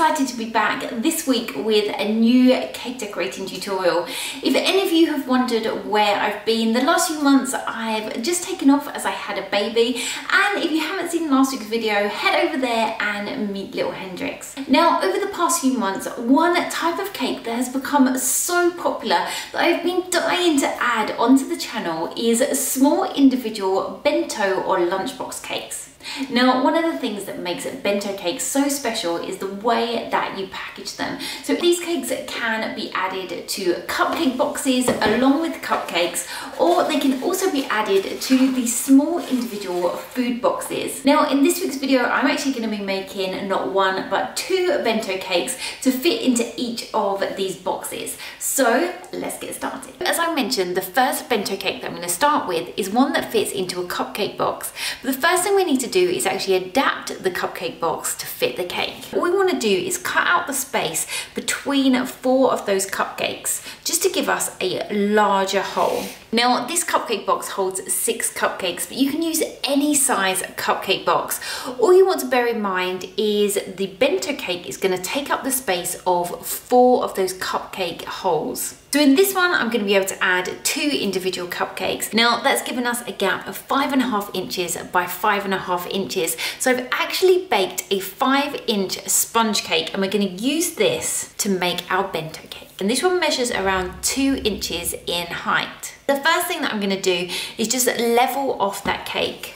excited to be back this week with a new cake decorating tutorial. If any of you have wondered where I've been, the last few months I've just taken off as I had a baby, and if you haven't seen last week's video, head over there and meet little Hendrix. Now, over the past few months, one type of cake that has become so popular that I've been dying to add onto the channel is small individual bento or lunchbox cakes. Now, one of the things that makes bento cakes so special is the way that you package them. So these cakes can be added to cupcake boxes along with cupcakes, or they can also be added to the small individual food boxes. Now, in this week's video, I'm actually going to be making not one but two bento cakes to fit into each of these boxes. So let's get started. As I mentioned, the first bento cake that I'm going to start with is one that fits into a cupcake box. But the first thing we need to do is actually adapt the cupcake box to fit the cake. What we want to do is cut out the space between 4 of those cupcakes just to give us a larger hole. Now, this cupcake box holds 6 cupcakes, but you can use any size cupcake box. All you want to bear in mind is the bento cake is going to take up the space of 4 of those cupcake holes. So in this one, I'm going to be able to add 2 individual cupcakes. Now, that's given us a gap of 5.5 inches by 5.5 inches. So I've actually baked a 5-inch sponge cake, and we're going to use this to make our bento cake. And this one measures around 2 inches in height. The first thing that I'm going to do is just level off that cake.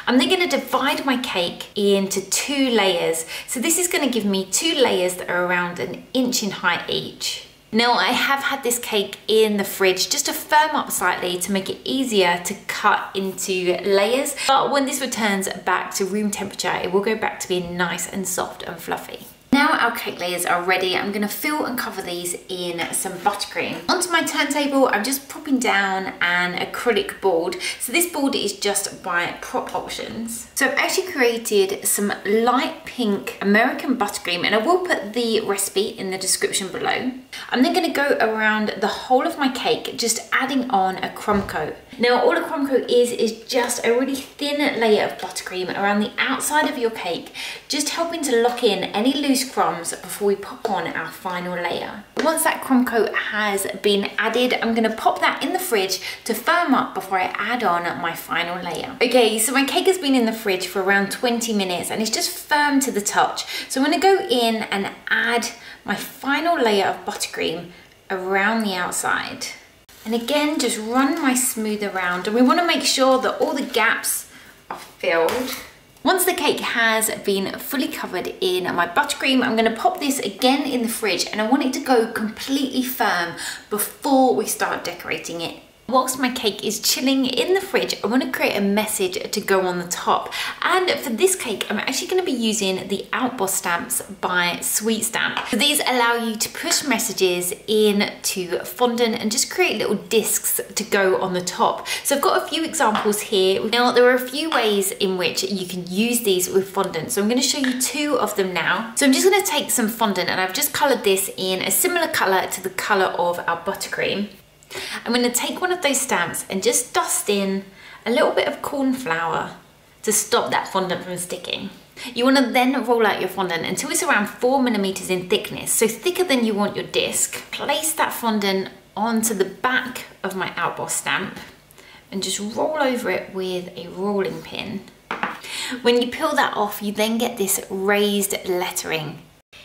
I'm then going to divide my cake into 2 layers. So this is going to give me 2 layers that are around 1 inch in height each. Now, I have had this cake in the fridge just to firm up slightly to make it easier to cut into layers. But when this returns back to room temperature, it will go back to being nice and soft and fluffy. Now our cake layers are ready, I'm going to fill and cover these in some buttercream. Onto my turntable, I'm just popping down an acrylic board. So this board is just by Prop Options. So I've actually created some light pink American buttercream, and I will put the recipe in the description below. I'm then going to go around the whole of my cake, just adding on a crumb coat. Now, all a crumb coat is just a really thin layer of buttercream around the outside of your cake, just helping to lock in any loose crumbs before we pop on our final layer. Once that crumb coat has been added, I'm going to pop that in the fridge to firm up before I add on my final layer. Okay, so my cake has been in the fridge for around 20 minutes and it's just firm to the touch. So I'm going to go in and add my final layer of buttercream around the outside. And again, just run my smooth around, and we want to make sure that all the gaps are filled. Once the cake has been fully covered in my buttercream, I'm going to pop this again in the fridge, and I want it to go completely firm before we start decorating it. Whilst my cake is chilling in the fridge, I want to create a message to go on the top. And for this cake, I'm actually going to be using the OutBoss stamps by Sweet Stamp. So these allow you to push messages into fondant and just create little discs to go on the top. So I've got a few examples here. Now, there are a few ways in which you can use these with fondant. So I'm going to show you 2 of them now. So I'm just going to take some fondant, and I've just coloured this in a similar colour to the colour of our buttercream. I'm going to take one of those stamps and just dust in a little bit of corn flour to stop that fondant from sticking. You want to then roll out your fondant until it's around 4mm in thickness, so thicker than you want your disc. Place that fondant onto the back of my OutBoss stamp and just roll over it with a rolling pin. When you peel that off, you then get this raised lettering.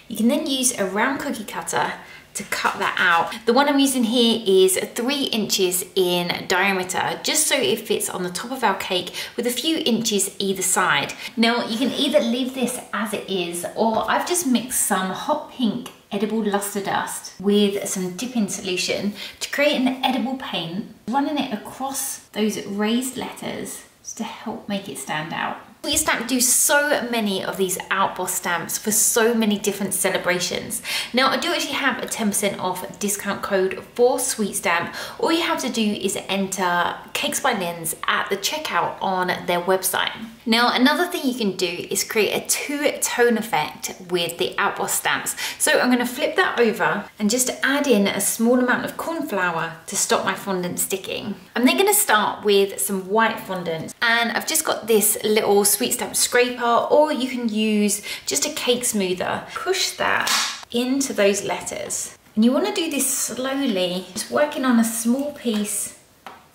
You can then use a round cookie cutter to cut that out. The one I'm using here is 3 inches in diameter, just so it fits on the top of our cake with a few inches either side. Now, you can either leave this as it is, or I've just mixed some hot pink edible luster dust with some dipping solution to create an edible paint, running it across those raised letters just to help make it stand out. Sweet Stamp do so many of these OutBoss stamps for so many different celebrations. Now, I do actually have a 10% off discount code for Sweet Stamp. All you have to do is enter Cakes by Lens at the checkout on their website. Now, another thing you can do is create a 2-tone effect with the OutBoss stamps. So I'm going to flip that over and just add in a small amount of corn flour to stop my fondant sticking. I'm then going to start with some white fondant, and I've just got this little sweet stamp scraper, or you can use just a cake smoother. Push that into those letters. And you want to do this slowly, just working on a small piece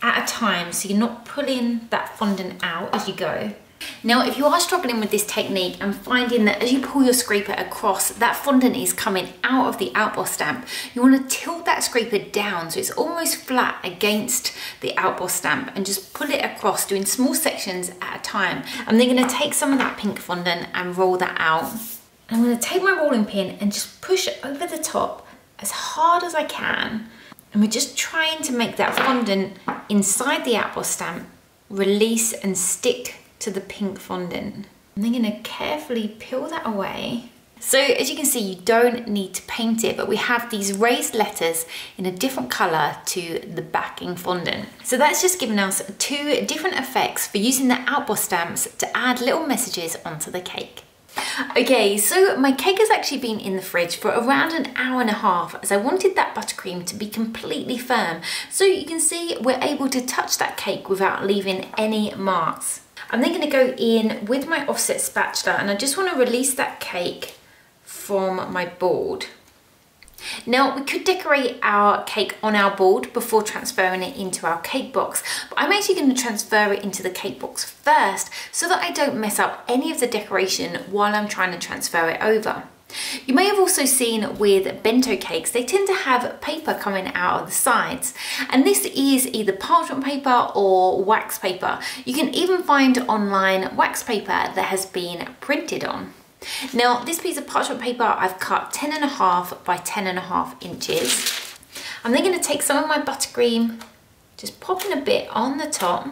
at a time, so you're not pulling that fondant out as you go. Now, if you are struggling with this technique and finding that as you pull your scraper across, that fondant is coming out of the OutBoss stamp, you want to tilt that scraper down so it's almost flat against the OutBoss stamp, and just pull it across, doing small sections at a time. I'm then going to take some of that pink fondant and roll that out. I'm going to take my rolling pin and just push it over the top as hard as I can. And we're just trying to make that fondant inside the OutBoss stamp release and stick to the pink fondant. I'm then going to carefully peel that away. So as you can see, you don't need to paint it, but we have these raised letters in a different colour to the backing fondant. So that's just given us two different effects for using the OutBoss stamps to add little messages onto the cake. Okay, so my cake has actually been in the fridge for around an hour and a half, as I wanted that buttercream to be completely firm. So you can see we're able to touch that cake without leaving any marks. I'm then going to go in with my offset spatula, and I just want to release that cake from my board. Now, we could decorate our cake on our board before transferring it into our cake box, but I'm actually going to transfer it into the cake box first so that I don't mess up any of the decoration while I'm trying to transfer it over. You may have also seen with bento cakes, they tend to have paper coming out of the sides, and this is either parchment paper or wax paper. You can even find online wax paper that has been printed on. Now, this piece of parchment paper I've cut 10.5 by 10.5 inches. I'm then going to take some of my buttercream, just popping a bit on the top.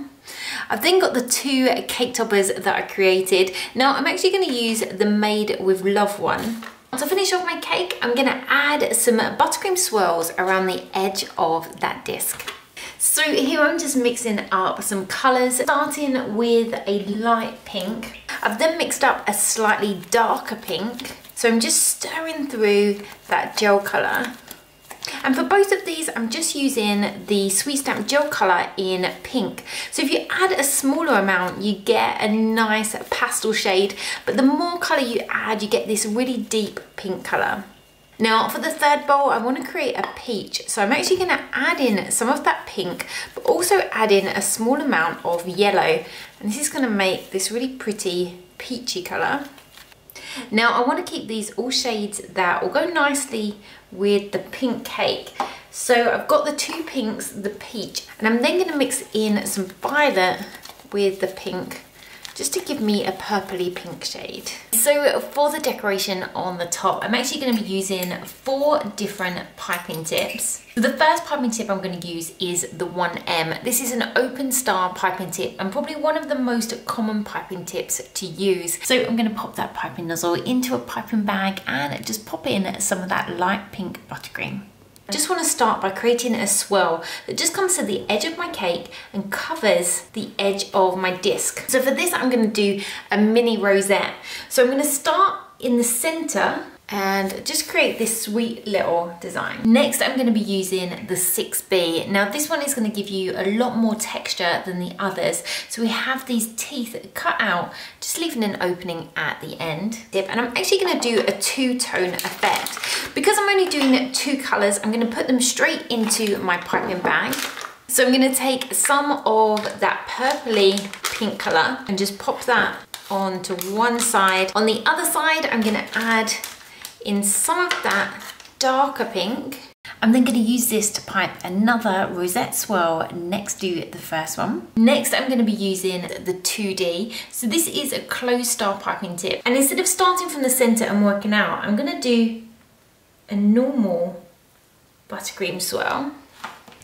I've then got the two cake toppers that I created. Now, I'm actually going to use the Made with Love one. To finish off my cake, I'm going to add some buttercream swirls around the edge of that disc. So here I'm just mixing up some colours, starting with a light pink. I've then mixed up a slightly darker pink. So I'm just stirring through that gel colour. And for both of these, I'm just using the Sweet Stamp gel colour in pink. So if you add a smaller amount, you get a nice pastel shade, but the more colour you add, you get this really deep pink colour. Now for the third bowl, I want to create a peach. So I'm actually going to add in some of that pink, but also add in a small amount of yellow. And this is going to make this really pretty peachy colour. Now I want to keep these all shades that will go nicely with the pink cake. So I've got the two pinks, the peach, and I'm then going to mix in some violet with the pink, just to give me a purpley pink shade. So for the decoration on the top, I'm actually going to be using 4 different piping tips. The first piping tip I'm going to use is the 1M. This is an open star piping tip and probably one of the most common piping tips to use. So I'm going to pop that piping nozzle into a piping bag and just pop in some of that light pink buttercream. I just want to start by creating a swirl that just comes to the edge of my cake and covers the edge of my disc. So for this, I'm going to do a mini rosette. So I'm going to start in the center and just create this sweet little design. Next, I'm going to be using the 6B. Now this one is going to give you a lot more texture than the others. So we have these teeth cut out, just leaving an opening at the end. And I'm actually going to do a 2-tone effect. Because I'm only doing 2 colors, I'm going to put them straight into my piping bag. So I'm going to take some of that purpley pink color and just pop that onto one side. On the other side, I'm going to add in some of that darker pink. I'm then going to use this to pipe another rosette swirl next to the first one. Next, I'm going to be using the 2D. So this is a closed star piping tip. And instead of starting from the center and working out, I'm going to do a normal buttercream swirl.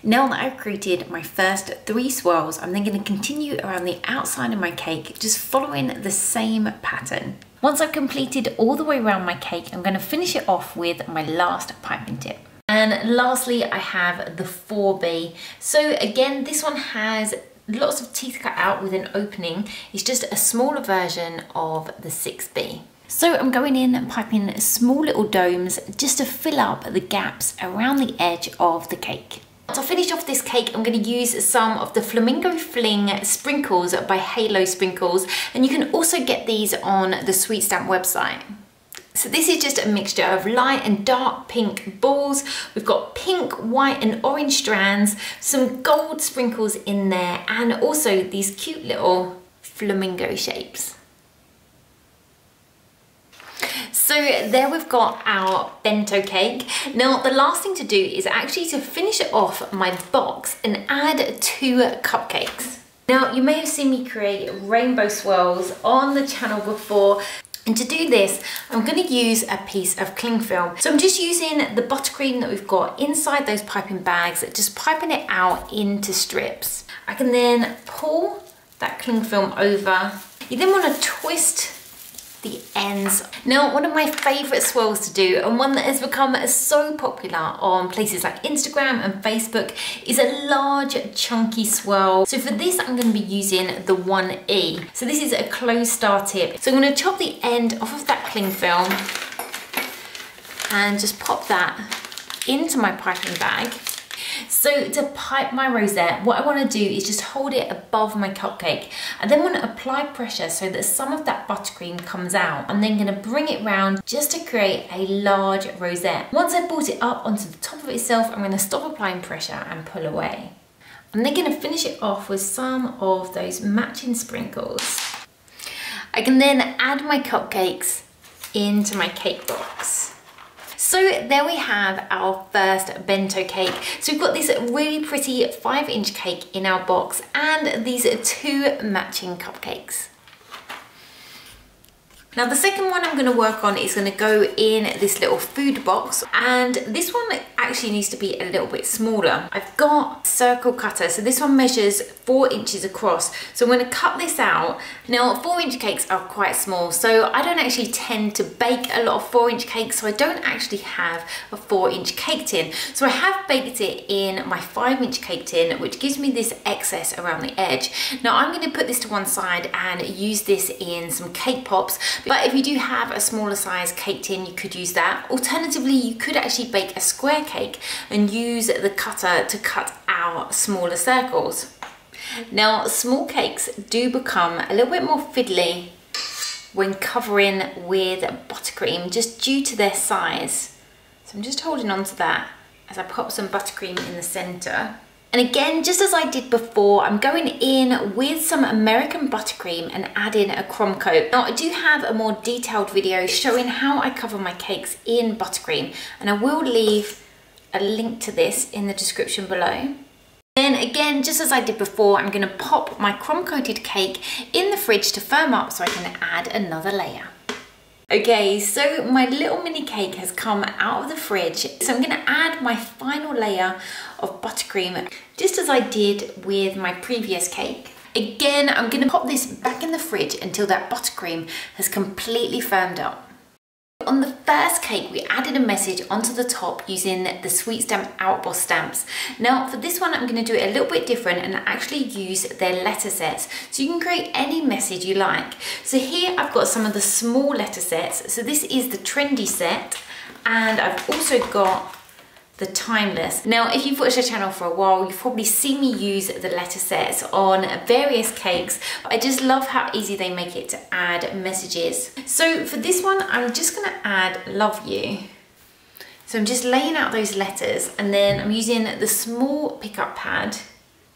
Now that I've created my first 3 swirls, I'm then going to continue around the outside of my cake, just following the same pattern. Once I've completed all the way around my cake, I'm going to finish it off with my last piping tip. And lastly, I have the 4B. So again, this one has lots of teeth cut out with an opening. It's just a smaller version of the 6B. So I'm going in and piping small little domes just to fill up the gaps around the edge of the cake. To finish off this cake, I'm going to use some of the Flamingo Fling sprinkles by Halo Sprinkles, and you can also get these on the Sweet Stamp website. So this is just a mixture of light and dark pink balls. We've got pink, white and orange strands, some gold sprinkles in there, and also these cute little flamingo shapes. So there we've got our bento cake. Now the last thing to do is actually to finish off my box and add 2 cupcakes. Now you may have seen me create rainbow swirls on the channel before. And to do this, I'm going to use a piece of cling film. So I'm just using the buttercream that we've got inside those piping bags, just piping it out into strips. I can then pull that cling film over. You then want to twist the ends. Now, one of my favorite swirls to do, and one that has become so popular on places like Instagram and Facebook, is a large chunky swirl. So for this, I'm going to be using the 1E. So this is a closed star tip. So I'm going to chop the end off of that cling film and just pop that into my piping bag. So to pipe my rosette, what I want to do is just hold it above my cupcake. I then want to apply pressure so that some of that buttercream comes out. I'm then going to bring it round just to create a large rosette. Once I've brought it up onto the top of itself, I'm going to stop applying pressure and pull away. I'm then going to finish it off with some of those matching sprinkles. I can then add my cupcakes into my cake box. So there we have our first bento cake. So we've got this really pretty 5-inch cake in our box and these 2 matching cupcakes. Now the second one I'm going to work on is going to go in this little food box, and this one actually needs to be a little bit smaller. I've got a circle cutter, so this one measures 4 inches across. So I'm going to cut this out. Now 4-inch cakes are quite small, so I don't actually tend to bake a lot of 4-inch cakes, so I don't actually have a 4-inch cake tin. So I have baked it in my 5-inch cake tin, which gives me this excess around the edge. Now I'm going to put this to one side and use this in some cake pops. But if you do have a smaller size cake tin, you could use that. Alternatively, you could actually bake a square cake and use the cutter to cut out smaller circles. Now, small cakes do become a little bit more fiddly when covering with buttercream, just due to their size. So I'm just holding on to that as I pop some buttercream in the center. And again, just as I did before, I'm going in with some American buttercream and adding a crumb coat. Now, I do have a more detailed video showing how I cover my cakes in buttercream, and I will leave a link to this in the description below. Then again, just as I did before, I'm going to pop my crumb coated cake in the fridge to firm up so I can add another layer. Okay, so my little mini cake has come out of the fridge. So I'm going to add my final layer of buttercream, just as I did with my previous cake. Again, I'm going to pop this back in the fridge until that buttercream has completely firmed up. On the first cake, we added a message onto the top using the Sweet Stamp OutBoss stamps. Now for this one, I'm going to do it a little bit different and actually use their letter sets. So you can create any message you like. So here I've got some of the small letter sets. So this is the trendy set, and I've also got the timeless. Now, if you've watched the channel for a while, you've probably seen me use the letter sets on various cakes. I just love how easy they make it to add messages. So for this one, I'm just gonna add love you. So I'm just laying out those letters, and then I'm using the small pickup pad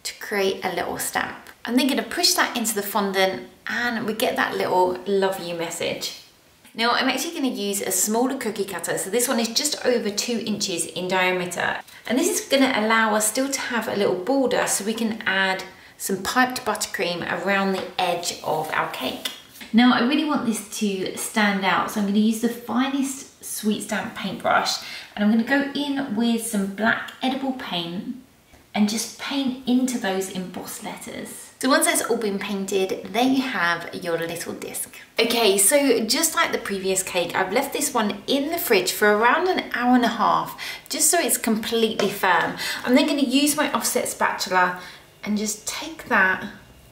to create a little stamp. I'm then gonna push that into the fondant, and we get that little love you message. Now I'm actually going to use a smaller cookie cutter, so this one is just over 2 inches in diameter. And this is going to allow us still to have a little border so we can add some piped buttercream around the edge of our cake. Now I really want this to stand out, so I'm going to use the finest Sweet Stamp paintbrush, and I'm going to go in with some black edible paint and just paint into those embossed letters. So once that's all been painted, there you have your little disc. Okay, so just like the previous cake, I've left this one in the fridge for around an hour and a half, just so it's completely firm. I'm then going to use my offset spatula and just take that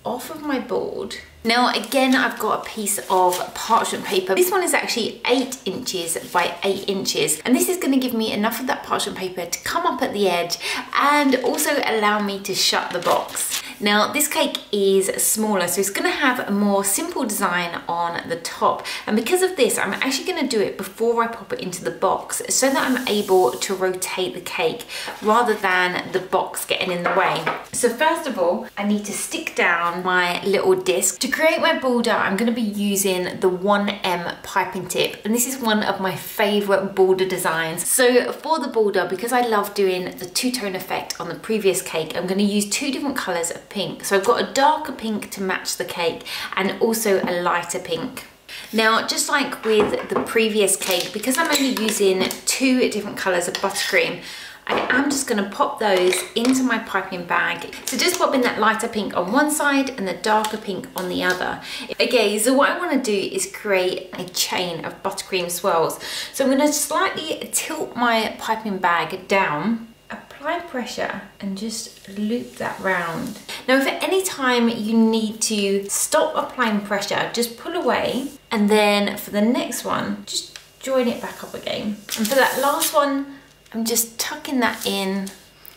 off of my board Now again, I've got a piece of parchment paper. This one is actually 8 inches by 8 inches. And this is gonna give me enough of that parchment paper to come up at the edge and also allow me to shut the box. Now this cake is smaller, so it's gonna have a more simple design on the top. And because of this, I'm actually gonna do it before I pop it into the box so that I'm able to rotate the cake rather than the box getting in the way. So first of all, I need to stick down my little disc. To create my border, I'm gonna be using the 1M piping tip. And this is one of my favorite border designs. So for the border, because I love doing the two-tone effect on the previous cake, I'm gonna use 2 different colors of pink. So I've got a darker pink to match the cake and also a lighter pink. Now, just like with the previous cake, because I'm only using 2 different colors of buttercream, I am just gonna pop those into my piping bag. So just pop in that lighter pink on one side and the darker pink on the other. Okay, so what I wanna do is create a chain of buttercream swirls. So I'm gonna slightly tilt my piping bag down, apply pressure and just loop that round. Now if at any time you need to stop applying pressure, just pull away, and then for the next one, just join it back up again. And for that last one, I'm just tucking that in.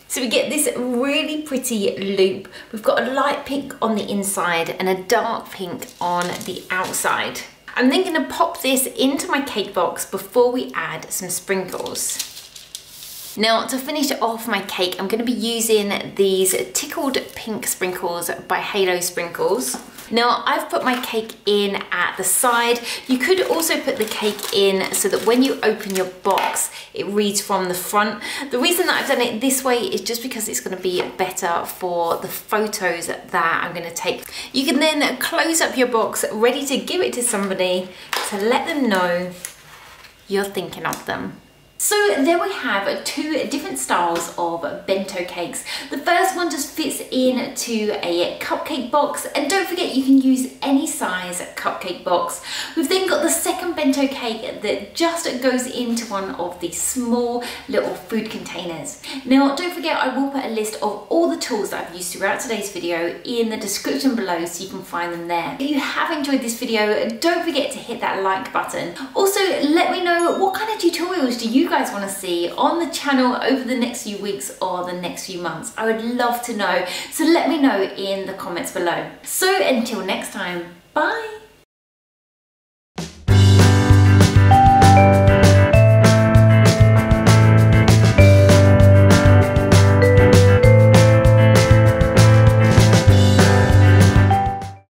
So we get this really pretty loop. We've got a light pink on the inside and a dark pink on the outside. I'm then gonna pop this into my cake box before we add some sprinkles. Now to finish off my cake, I'm going to be using these tickled pink sprinkles by Halo Sprinkles. Now I've put my cake in at the side. You could also put the cake in so that when you open your box, it reads from the front. The reason that I've done it this way is just because it's going to be better for the photos that I'm going to take. You can then close up your box, ready to give it to somebody to let them know you're thinking of them. So there we have 2 different styles of bento cakes. The first one just fits into a cupcake box, and don't forget you can use any size cupcake box. We've then got the second bento cake that just goes into one of the small little food containers. Now don't forget, I will put a list of all the tools that I've used throughout today's video in the description below so you can find them there. If you have enjoyed this video, don't forget to hit that like button. Also, let me know what kind of tutorials do you guys want to see on the channel over the next few weeks or the next few months. I would love to know, so let me know in the comments below. So until next time, bye.